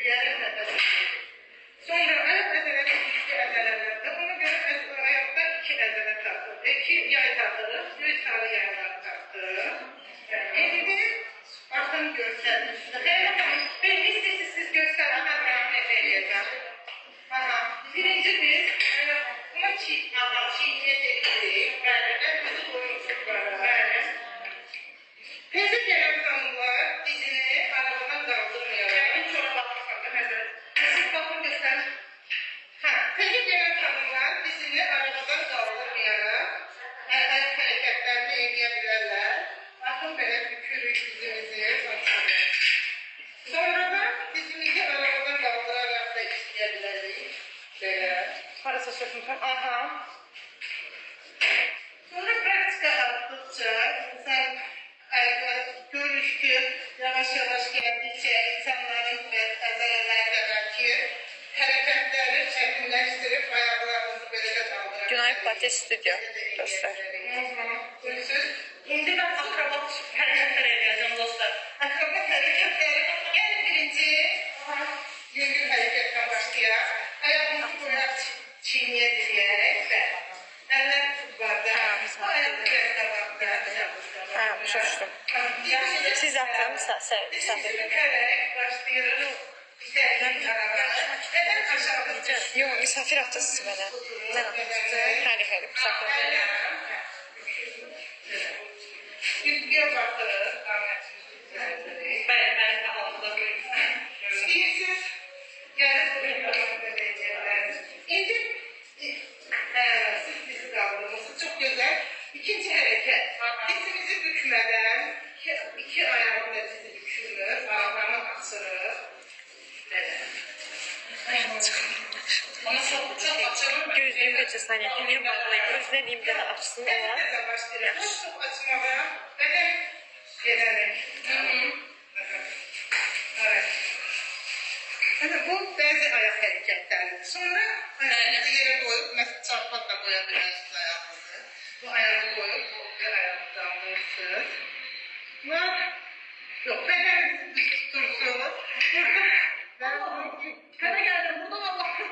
Yarım nefes. Sonra ayak əzələti iki əzələrdə. Ona görə ayaqda iki əzələ taxılır. İki yay taxılır. Yuxarı yaylar taxılır. İndi baxın göstərin. Ben siz göstərin. Mən necə edəcəm. Birinci biz buna çiğniyə dedik. Bəli, əlimizi qoymuşuq bara. Bəli. Tezə gələn xanımlar dizini arabadan qaldırmayaraq. Yəni, çora baxırsan da, məsələn. Siz baxın göstərin. Tezə gələn xanımlar dizini arabadan qaldırmayaraq ayaq hərəkətlərini edə bilərlər. Baxın, belə bükürük dizimizi. Sonradan dizimizi arabadan qaldıraraq da istəyə bilərik. Belə. Harasa sözümsən? Aha. Sonra praktika artdıqca insan görür ki, yavaş-yavaş gəldikcə insanların əzələlərindəki hərəkətləri çətinləşdirib ayaqlarınızı beləcə qaldırır. Günay Pilates Studio dostlar. İndi ben akrobat hərəkətlər edəcəm dostlar. Akrobat hərəkətləri, yəni birinci yüngül hərəkətdən başlayaq. Ayağımızı qoyaq çiğniyə dirəyək və əllər tutbarda. Bu ayaq dirəkdə var. Başa siz atın, misafir. Bükərək başlayırıq. İstəyiniz arabaya. Neden aşağıda düşür? Yox, misafir atın siz mənə. Mən atın. Həli, misafir. Düzgün baxırıq. Bəli, halında buyursun. İstəyirsiniz, gəlib buyurun. İndi siz dizi qaldırmışsınız. Çok güzel. İkinci hərəkət. Dizimizi bükmədən iki ayağın da dizi bükülür. Ayağını açırıq. Gözlüyüm cesaretim niye bağlayıp gözlediğim de açsın ola. Çok açmağa. Bədən gedərək. Evet. Bu bəzi ayaq hərəkətləridir. Sonra ayağınızı yerə qoyub, məsələn, çarpaq da qoya bilərsiniz ayağınızı. Bu ayağı koyup bu ayaktan vursun. Var. Yok, bedeninizi tutursunuz. Burada geldim. Buradan Allah'ım.